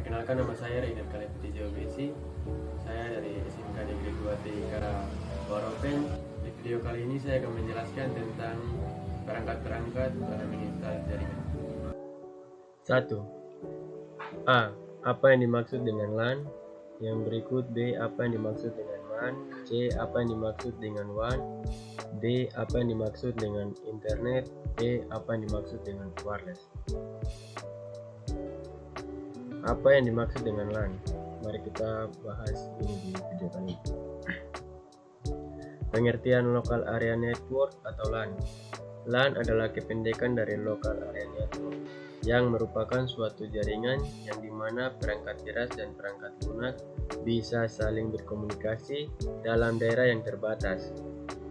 Perkenalkan, nama saya Reiner Kalepeti Jawabesi. Saya dari SMK Negeri 2 TIK Waropen. Di video kali ini saya akan menjelaskan tentang perangkat-perangkat dalam menginstal jaringan. 1. A. Apa yang dimaksud dengan LAN? Yang berikut. B. Apa yang dimaksud dengan MAN? C. Apa yang dimaksud dengan WAN? D. Apa yang dimaksud dengan internet? E. Apa yang dimaksud dengan wireless? Apa yang dimaksud dengan LAN? Mari kita bahas ini di video kali ini. Pengertian Local Area Network atau LAN. LAN adalah kependekan dari Local Area Network, yang merupakan suatu jaringan yang dimana perangkat keras dan perangkat lunak bisa saling berkomunikasi dalam daerah yang terbatas.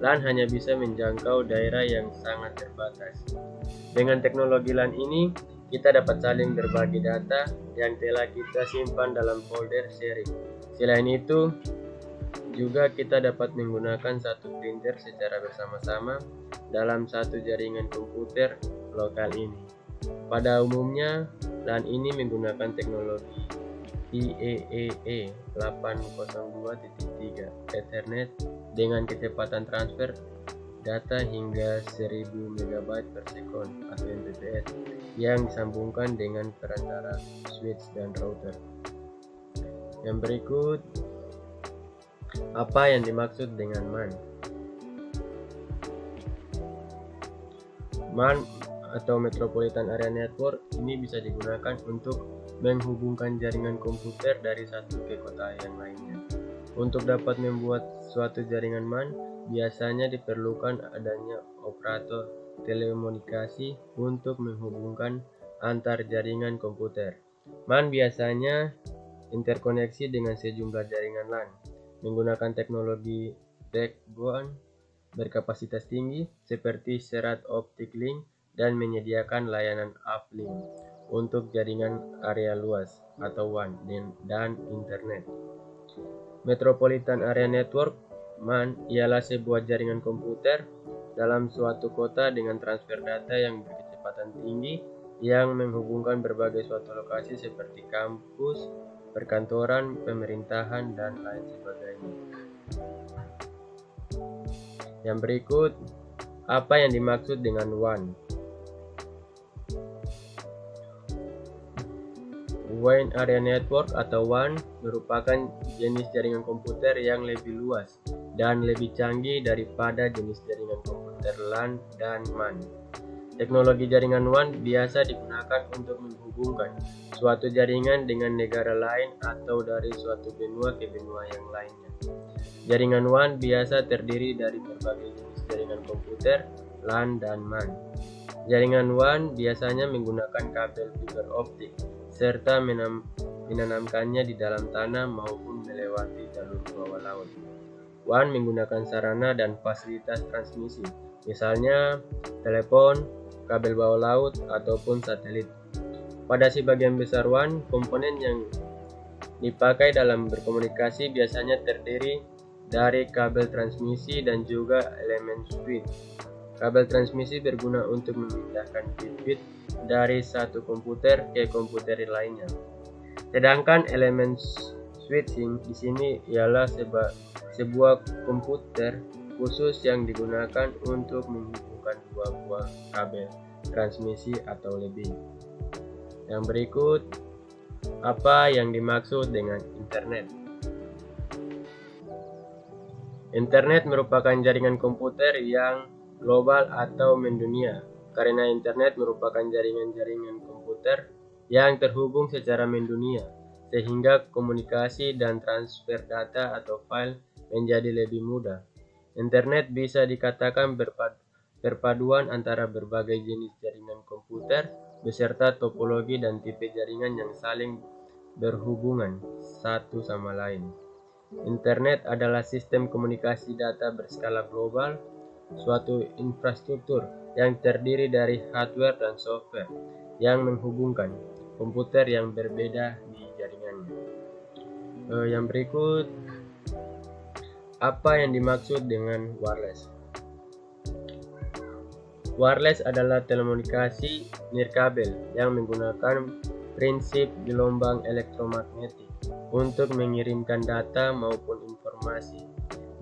LAN hanya bisa menjangkau daerah yang sangat terbatas. Dengan teknologi LAN ini, kita dapat saling berbagi data yang telah kita simpan dalam folder sharing. Selain itu, juga kita dapat menggunakan satu printer secara bersama-sama dalam satu jaringan komputer lokal ini. Pada umumnya, LAN ini menggunakan teknologi IEEE 802.3 Ethernet dengan kecepatan transfer data hingga 1000 MB per sekon atau Mbps yang disambungkan dengan perantara switch dan router. Yang berikut, apa yang dimaksud dengan MAN? MAN atau Metropolitan Area Network ini bisa digunakan untuk menghubungkan jaringan komputer dari satu ke kota yang lainnya. Untuk dapat membuat suatu jaringan MAN, biasanya diperlukan adanya operator telekomunikasi untuk menghubungkan antar jaringan komputer. MAN biasanya interkoneksi dengan sejumlah jaringan LAN menggunakan teknologi backbone berkapasitas tinggi seperti serat optik link dan menyediakan layanan uplink untuk jaringan area luas atau WAN dan internet. Metropolitan Area Network MAN ialah sebuah jaringan komputer dalam suatu kota dengan transfer data yang berkecepatan tinggi yang menghubungkan berbagai suatu lokasi seperti kampus, perkantoran, pemerintahan, dan lain sebagainya. Yang berikut, apa yang dimaksud dengan WAN? Wide Area Network atau WAN merupakan jenis jaringan komputer yang lebih luas dan lebih canggih daripada jenis jaringan komputer LAN dan MAN. Teknologi jaringan WAN biasa digunakan untuk menghubungkan suatu jaringan dengan negara lain atau dari suatu benua ke benua yang lainnya. Jaringan WAN biasa terdiri dari berbagai jenis jaringan komputer LAN dan MAN. Jaringan WAN biasanya menggunakan kabel fiber optik serta menanamkannya di dalam tanah maupun melewati jalur bawah laut. WAN menggunakan sarana dan fasilitas transmisi, misalnya telepon, kabel bawah laut, ataupun satelit. Pada sebagian besar WAN, komponen yang dipakai dalam berkomunikasi biasanya terdiri dari kabel transmisi dan juga elemen switch. Kabel transmisi berguna untuk memindahkan bit-bit dari satu komputer ke komputer lainnya. Sedangkan elemen switching di sini ialah sebuah komputer khusus yang digunakan untuk menghubungkan dua buah kabel transmisi atau lebih. Yang berikut, apa yang dimaksud dengan internet? Internet merupakan jaringan komputer yang global atau mendunia, karena internet merupakan jaringan-jaringan komputer yang terhubung secara mendunia, sehingga komunikasi dan transfer data atau file menjadi lebih mudah. Internet bisa dikatakan perpaduan antara berbagai jenis jaringan komputer beserta topologi dan tipe jaringan yang saling berhubungan satu sama lain. Internet adalah sistem komunikasi data berskala global, suatu infrastruktur yang terdiri dari hardware dan software yang menghubungkan komputer yang berbeda di jaringannya. Yang berikut, apa yang dimaksud dengan wireless? Wireless adalah telekomunikasi nirkabel yang menggunakan prinsip gelombang elektromagnetik untuk mengirimkan data maupun informasi.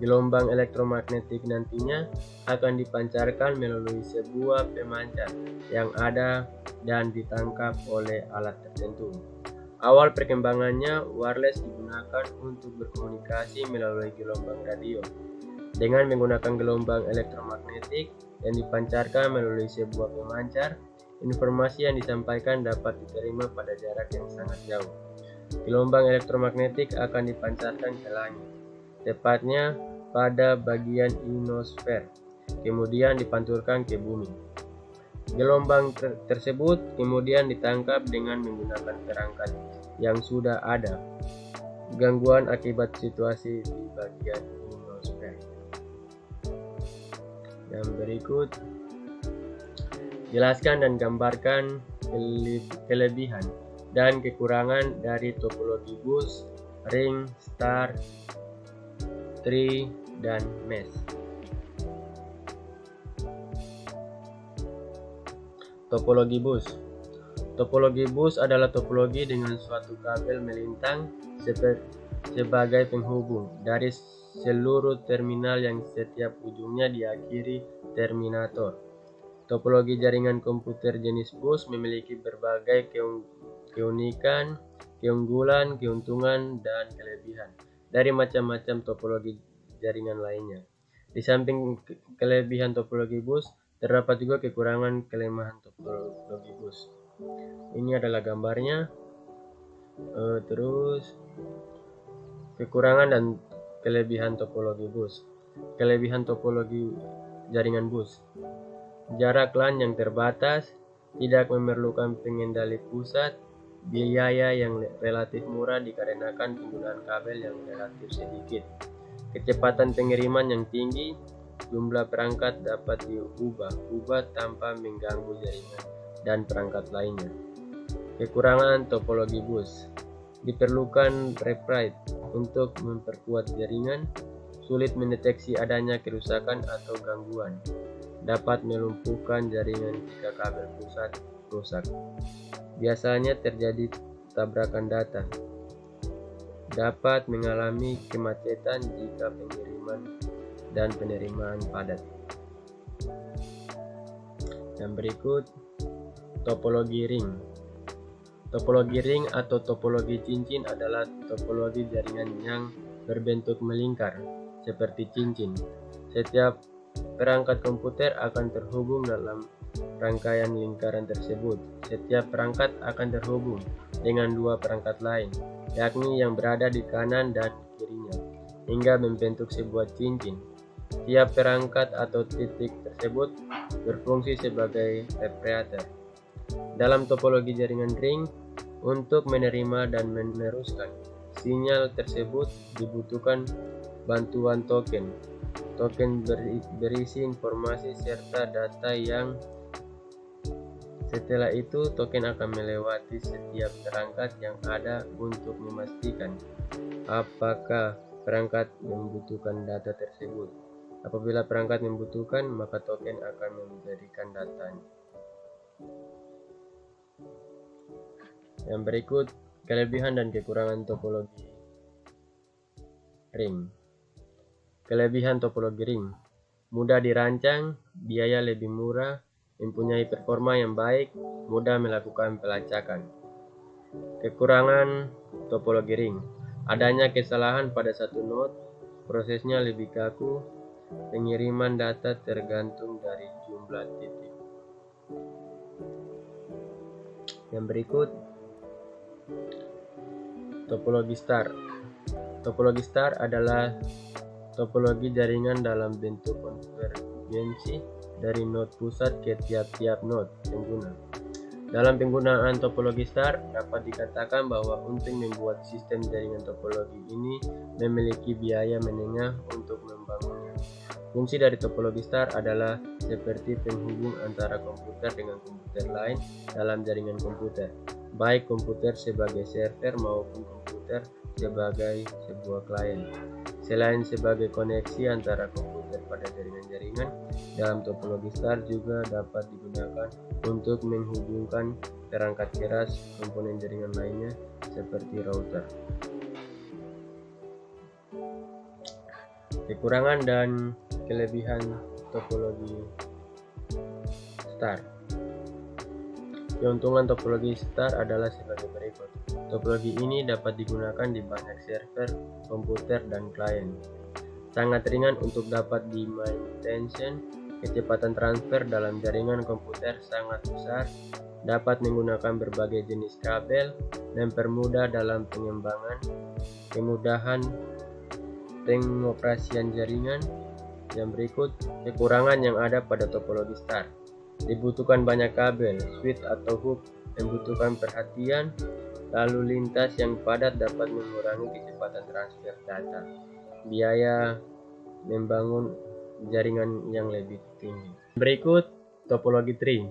Gelombang elektromagnetik nantinya akan dipancarkan melalui sebuah pemancar yang ada dan ditangkap oleh alat tertentu. Awal perkembangannya, wireless digunakan untuk berkomunikasi melalui gelombang radio. Dengan menggunakan gelombang elektromagnetik yang dipancarkan melalui sebuah pemancar, informasi yang disampaikan dapat diterima pada jarak yang sangat jauh. Gelombang elektromagnetik akan dipancarkan ke langit, tepatnya pada bagian ionosfer, kemudian dipantulkan ke bumi. Gelombang tersebut kemudian ditangkap dengan menggunakan perangkat yang sudah ada. Gangguan akibat situasi di bagian ionosfer. Yang berikut, jelaskan dan gambarkan kelebihan dan kekurangan dari topologi bus, ring, star, tree, dan mesh. Topologi bus. Topologi bus adalah topologi dengan suatu kabel melintang sebagai penghubung dari seluruh terminal yang setiap ujungnya diakhiri terminator. Topologi jaringan komputer jenis bus memiliki berbagai keunikan, keunggulan, keuntungan, dan kelebihan dari macam-macam topologi jaringan lainnya. Di samping kelebihan topologi bus, terdapat juga kekurangan kelemahan topologi bus. Ini adalah gambarnya. Terus kekurangan dan kelebihan topologi bus. Kelebihan topologi jaringan bus: jarak LAN yang terbatas, tidak memerlukan pengendali pusat, biaya yang relatif murah dikarenakan penggunaan kabel yang relatif sedikit, kecepatan pengiriman yang tinggi, jumlah perangkat dapat diubah tanpa mengganggu jaringan dan perangkat lainnya. Kekurangan topologi bus: diperlukan read-write untuk memperkuat jaringan, sulit mendeteksi adanya kerusakan atau gangguan, dapat melumpuhkan jaringan jika kabel pusat rusak. Biasanya terjadi tabrakan data, dapat mengalami kemacetan jika pengiriman dan penerimaan padat. Yang berikut, topologi ring. Topologi ring atau topologi cincin adalah topologi jaringan yang berbentuk melingkar seperti cincin. Setiap perangkat komputer akan terhubung dalam rangkaian lingkaran tersebut. Setiap perangkat akan terhubung dengan dua perangkat lain, yakni yang berada di kanan dan kirinya, hingga membentuk sebuah cincin. Tiap perangkat atau titik tersebut berfungsi sebagai separator. Dalam topologi jaringan ring, untuk menerima dan meneruskan sinyal tersebut dibutuhkan bantuan token. Token berisi informasi serta data yang setelah itu token akan melewati setiap perangkat yang ada untuk memastikan apakah perangkat membutuhkan data tersebut. Apabila perangkat membutuhkan, maka token akan memberikan datanya. Yang berikut, kelebihan dan kekurangan topologi ring. Kelebihan topologi ring: mudah dirancang, biaya lebih murah, mempunyai performa yang baik, mudah melakukan pelacakan. Kekurangan topologi ring: adanya kesalahan pada satu node, prosesnya lebih kaku, pengiriman data tergantung dari jumlah titik. Yang berikut, topologi star. Topologi star adalah topologi jaringan dalam bentuk konvergensi dari node pusat ke tiap-tiap node pengguna. Dalam penggunaan topologi star, dapat dikatakan bahwa untuk membuat sistem jaringan topologi ini memiliki biaya menengah untuk membangunnya. Fungsi dari topologi star adalah seperti penghubung antara komputer dengan komputer lain dalam jaringan komputer, baik komputer sebagai server maupun komputer sebagai sebuah klien. Selain sebagai koneksi antara komputer komputer pada jaringan-jaringan dalam topologi star juga dapat digunakan untuk menghubungkan perangkat keras komponen jaringan lainnya seperti router. Kekurangan dan kelebihan topologi star. Keuntungan topologi star adalah sebagai berikut. Topologi ini dapat digunakan di banyak server, komputer, dan klien. Sangat ringan untuk dapat di-maintain. Kecepatan transfer dalam jaringan komputer sangat besar, dapat menggunakan berbagai jenis kabel, mempermudah dalam pengembangan, kemudahan pengoperasian jaringan. Yang berikut kekurangan yang ada pada topologi star. Dibutuhkan banyak kabel, switch atau hook, membutuhkan perhatian, lalu lintas yang padat dapat mengurangi kecepatan transfer data, biaya membangun jaringan yang lebih tinggi. Berikut topologi tree.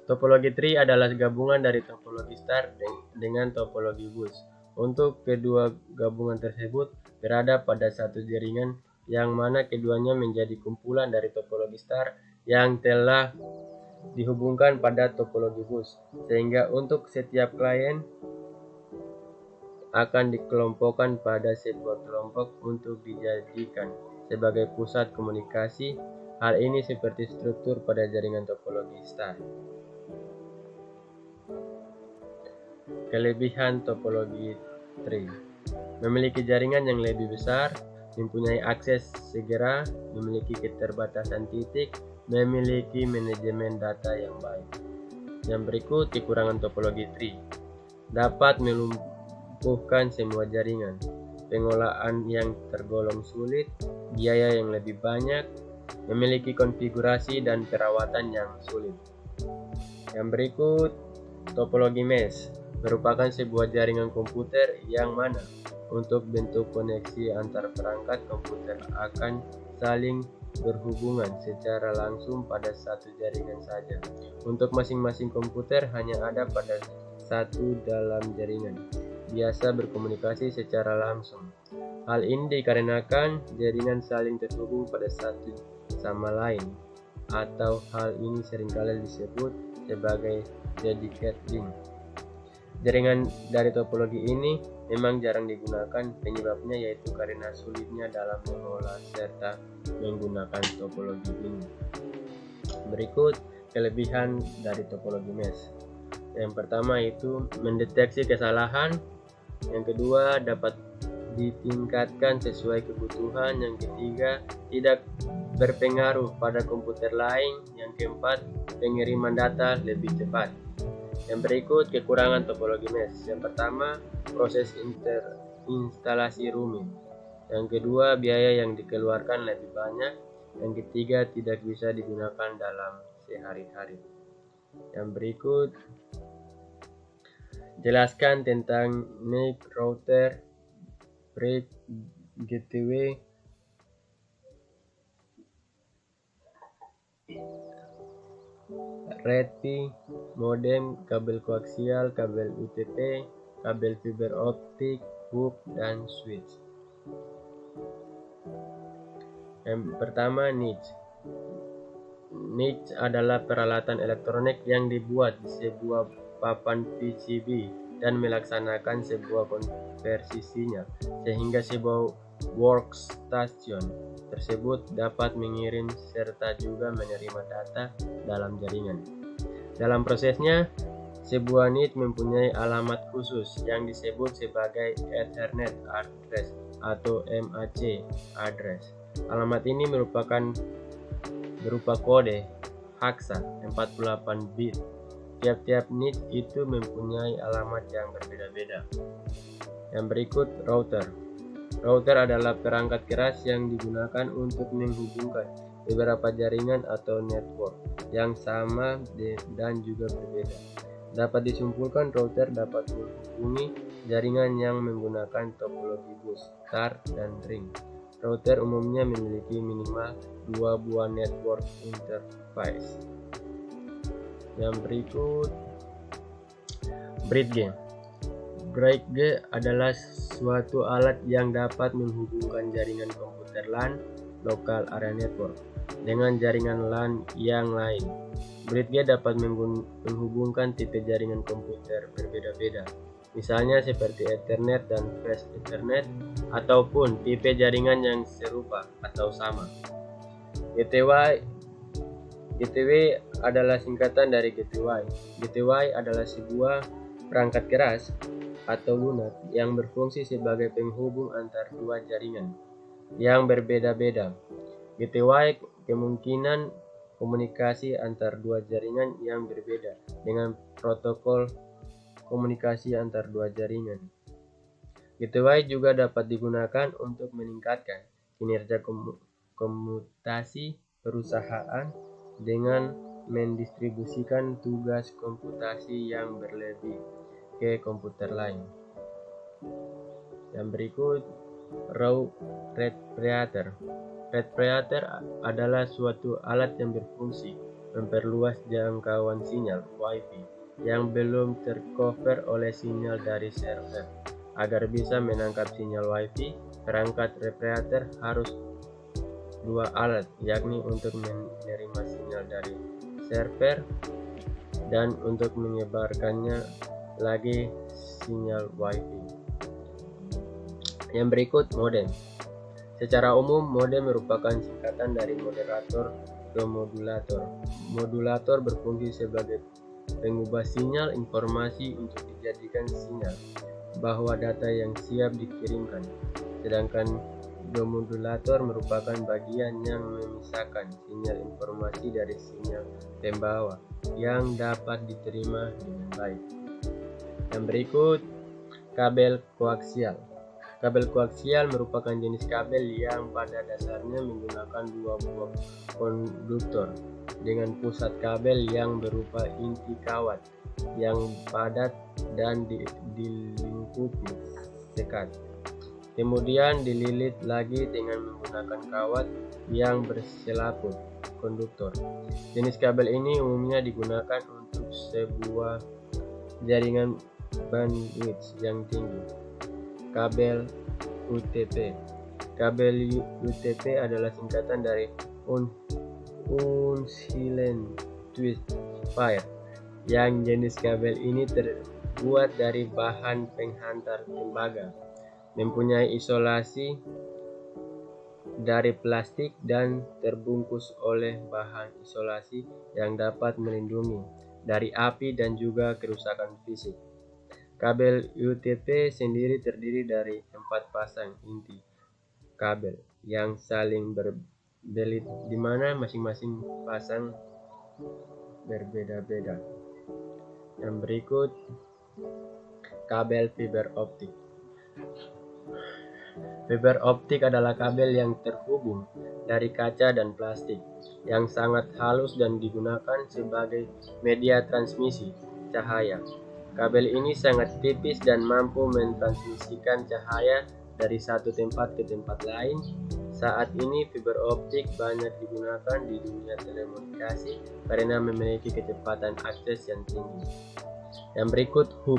Topologi tree adalah gabungan dari topologi star dengan topologi bus. Untuk kedua gabungan tersebut berada pada satu jaringan, yang mana keduanya menjadi kumpulan dari topologi star yang telah dihubungkan pada topologi bus, sehingga untuk setiap klien akan dikelompokkan pada sebuah kelompok untuk dijadikan sebagai pusat komunikasi. Hal ini seperti struktur pada jaringan topologi star. Kelebihan topologi tree: memiliki jaringan yang lebih besar, mempunyai akses segera, memiliki keterbatasan titik, memiliki manajemen data yang baik. Yang berikut kekurangan topologi tree: dapat melumpuhkan semua jaringan, pengolahan yang tergolong sulit, biaya yang lebih banyak, memiliki konfigurasi dan perawatan yang sulit. Yang berikut topologi mesh merupakan sebuah jaringan komputer yang mana untuk bentuk koneksi antar perangkat komputer akan saling berhubungan secara langsung pada satu jaringan saja. Untuk masing-masing komputer hanya ada pada satu dalam jaringan, biasa berkomunikasi secara langsung. Hal ini dikarenakan jaringan saling terhubung pada satu sama lain, atau hal ini seringkali disebut sebagai dedicated link. Jaringan dari topologi ini memang jarang digunakan, penyebabnya yaitu karena sulitnya dalam mengolah serta menggunakan topologi ini. Berikut kelebihan dari topologi mesh. Yang pertama itu mendeteksi kesalahan, yang kedua dapat ditingkatkan sesuai kebutuhan, yang ketiga tidak berpengaruh pada komputer lain, yang keempat pengiriman data lebih cepat. Yang berikut kekurangan topologi mesh. Yang pertama, proses instalasi rumit. Yang kedua, biaya yang dikeluarkan lebih banyak. Yang ketiga, tidak bisa digunakan dalam sehari-hari. Yang berikut, jelaskan tentang NIC, router, bridge, gateway, RedPi, modem, kabel koaksial, kabel UTP, kabel fiber optik, hook, dan switch. Yang pertama, niche. Niche adalah peralatan elektronik yang dibuat di sebuah papan PCB dan melaksanakan sebuah konversinya, sehingga sebuah workstation tersebut dapat mengirim serta juga menerima data dalam jaringan. Dalam prosesnya, sebuah NIC mempunyai alamat khusus yang disebut sebagai Ethernet address atau MAC address. Alamat ini merupakan berupa kode heksa 48 bit. Tiap-tiap NIC itu mempunyai alamat yang berbeda-beda. Yang berikut router. Router adalah perangkat keras yang digunakan untuk menghubungkan beberapa jaringan atau network yang sama dan juga berbeda. Dapat disimpulkan router dapat menghubungi jaringan yang menggunakan topologi bus, star, dan ring. Router umumnya memiliki minimal 2 buah network interface. Yang berikut bridge. Bridge adalah suatu alat yang dapat menghubungkan jaringan komputer LAN Local Area Network dengan jaringan LAN yang lain. BridgeGate dapat menghubungkan tipe jaringan komputer berbeda-beda, misalnya seperti Ethernet dan Fast Ethernet, ataupun tipe jaringan yang serupa atau sama. GTW adalah singkatan dari gateway. Gateway adalah sebuah perangkat keras atau lunak yang berfungsi sebagai penghubung antar dua jaringan yang berbeda-beda. Gateway kemungkinan komunikasi antar dua jaringan yang berbeda dengan protokol komunikasi antar dua jaringan. Gateway juga dapat digunakan untuk meningkatkan kinerja komutasi perusahaan dengan mendistribusikan tugas komputasi yang berlebih ke komputer lain. Yang berikut, Raw Replicator. Replicator adalah suatu alat yang berfungsi memperluas jangkauan sinyal Wi-Fi yang belum tercover oleh sinyal dari server. Agar bisa menangkap sinyal Wi-Fi, perangkat replicator harus dua alat, yakni untuk menerima sinyal dari server dan untuk menyebarkannya lagi sinyal Wi-Fi. Yang berikut, modem. Secara umum, modem merupakan singkatan dari moderator ke modulator. Modulator berfungsi sebagai pengubah sinyal informasi untuk dijadikan sinyal bahwa data yang siap dikirimkan, sedangkan demodulator merupakan bagian yang memisahkan sinyal informasi dari sinyal pembawa yang dapat diterima dengan baik. Yang berikut, kabel koaksial. Kabel koaksial merupakan jenis kabel yang pada dasarnya menggunakan dua buah konduktor dengan pusat kabel yang berupa inti kawat yang padat dan dilingkupi sekat. Kemudian dililit lagi dengan menggunakan kawat yang berselaput konduktor. Jenis kabel ini umumnya digunakan untuk sebuah jaringan bandwidth yang tinggi. Kabel UTP. Kabel UTP adalah singkatan dari Unsilent Twist Pair, yang jenis kabel ini terbuat dari bahan penghantar tembaga, mempunyai isolasi dari plastik dan terbungkus oleh bahan isolasi yang dapat melindungi dari api dan juga kerusakan fisik. Kabel UTP sendiri terdiri dari 4 pasang inti kabel yang saling berbelit, di mana masing-masing pasang berbeda-beda. Yang berikut, kabel fiber optik. Fiber optik adalah kabel yang terhubung dari kaca dan plastik yang sangat halus dan digunakan sebagai media transmisi cahaya. Kabel ini sangat tipis dan mampu mentransmisikan cahaya dari satu tempat ke tempat lain. Saat ini fiber optik banyak digunakan di dunia telekomunikasi karena memiliki kecepatan akses yang tinggi. Yang berikut, hub.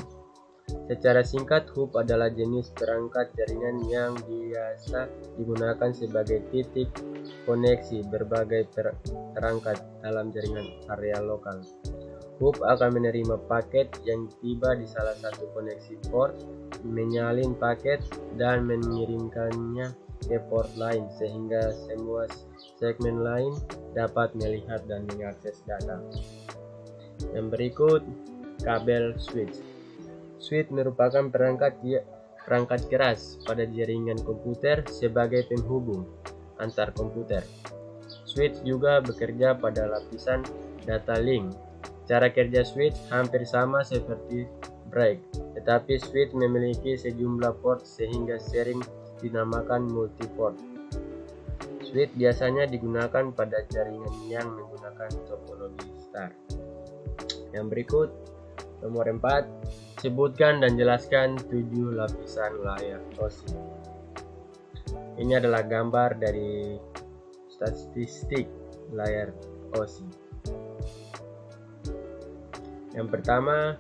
Secara singkat, hub adalah jenis perangkat jaringan yang biasa digunakan sebagai titik koneksi berbagai perangkat dalam jaringan area lokal. Hub akan menerima paket yang tiba di salah satu koneksi port, menyalin paket, dan mengirimkannya ke port lain sehingga semua segmen lain dapat melihat dan mengakses data. Yang berikut, kabel switch. Switch merupakan perangkat keras pada jaringan komputer sebagai penghubung antar komputer. Switch juga bekerja pada lapisan data link. Cara kerja switch hampir sama seperti break, tetapi switch memiliki sejumlah port sehingga sering dinamakan multiport. Switch biasanya digunakan pada jaringan yang menggunakan topologi star. Yang berikut, nomor 4, sebutkan dan jelaskan 7 lapisan layar OSI. Ini adalah gambar dari statistik layar OSI. Yang pertama,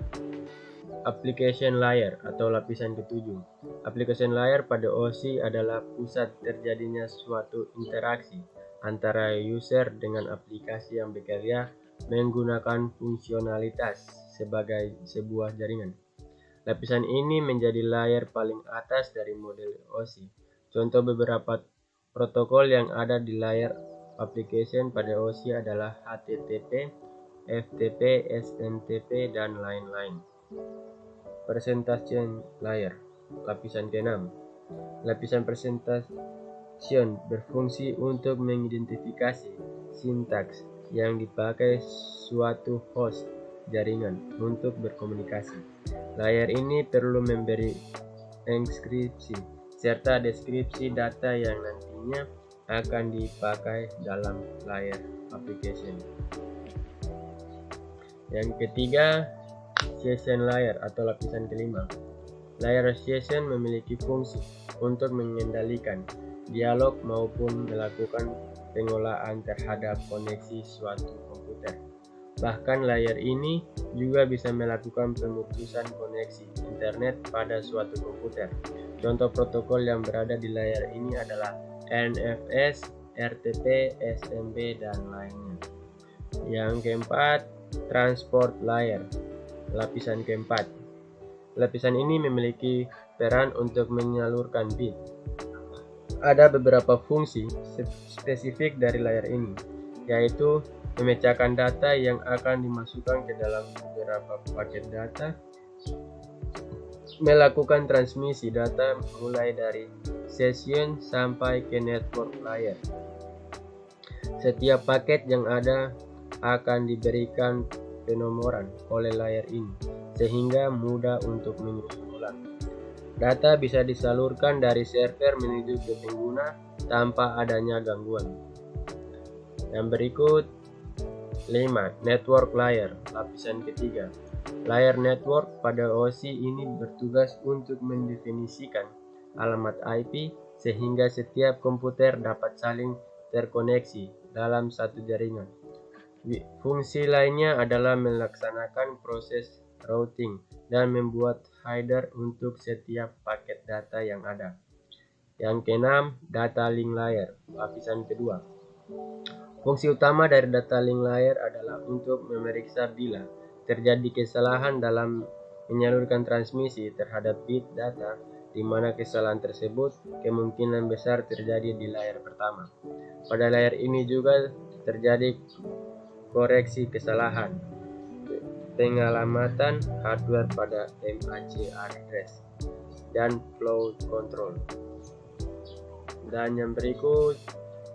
Application layer atau lapisan ketujuh. Application layer pada OSI adalah pusat terjadinya suatu interaksi antara user dengan aplikasi yang bekerja menggunakan fungsionalitas sebagai sebuah jaringan. Lapisan ini menjadi layer paling atas dari model OSI. Contoh beberapa protokol yang ada di layer application pada OSI adalah HTTP, FTP, SMTP, dan lain-lain. Presentation layer, lapisan ke-6. Lapisan presentation berfungsi untuk mengidentifikasi sintaks yang dipakai suatu host jaringan untuk berkomunikasi. Layer ini perlu memberi enkripsi serta deskripsi data yang nantinya akan dipakai dalam layer application. Yang ketiga, session layer atau lapisan kelima. Layer session memiliki fungsi untuk mengendalikan dialog maupun melakukan pengolahan terhadap koneksi suatu komputer. Bahkan layer ini juga bisa melakukan pemutusan koneksi internet pada suatu komputer. Contoh protokol yang berada di layer ini adalah NFS, RTP, SMB, dan lainnya. Yang keempat, transport layer, lapisan keempat. Lapisan ini memiliki peran untuk menyalurkan bit. Ada beberapa fungsi spesifik dari layer ini, yaitu memecahkan data yang akan dimasukkan ke dalam beberapa paket data, melakukan transmisi data mulai dari session sampai ke network layer. Setiap paket yang ada akan diberikan penomoran oleh layer ini, sehingga mudah untuk menyusun ulang. Data bisa disalurkan dari server menuju ke pengguna tanpa adanya gangguan. Yang berikut 5. Network layer, lapisan ketiga. Layer network pada OSI ini bertugas untuk mendefinisikan alamat IP sehingga setiap komputer dapat saling terkoneksi dalam satu jaringan. Fungsi lainnya adalah melaksanakan proses routing dan membuat header untuk setiap paket data yang ada. Yang keenam, data link layer, lapisan kedua. Fungsi utama dari data link layer adalah untuk memeriksa bila terjadi kesalahan dalam menyalurkan transmisi terhadap bit data, di mana kesalahan tersebut kemungkinan besar terjadi di layer pertama. Pada layer ini juga terjadi koreksi kesalahan, pengalamatan hardware pada MAC address, dan flow control. Dan yang berikut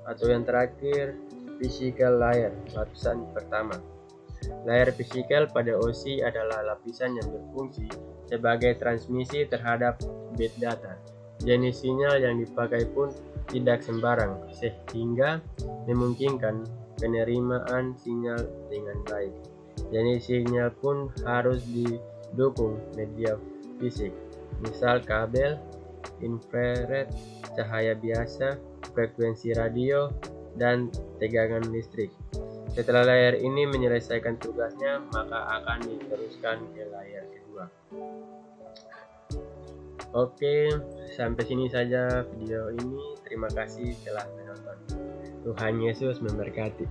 atau yang terakhir, physical layer, lapisan pertama. Layer physical pada OSI adalah lapisan yang berfungsi sebagai transmisi terhadap bit data. Jenis sinyal yang dipakai pun tidak sembarang, sehingga memungkinkan penerimaan sinyal dengan baik. Jenis sinyal pun harus didukung media fisik, misal kabel, infrared, cahaya biasa, frekuensi radio, dan tegangan listrik. Setelah layer ini menyelesaikan tugasnya, maka akan diteruskan ke layer kedua. Oke, sampai sini saja video ini. Terima kasih telah menonton. Tuhan Yesus memberkati.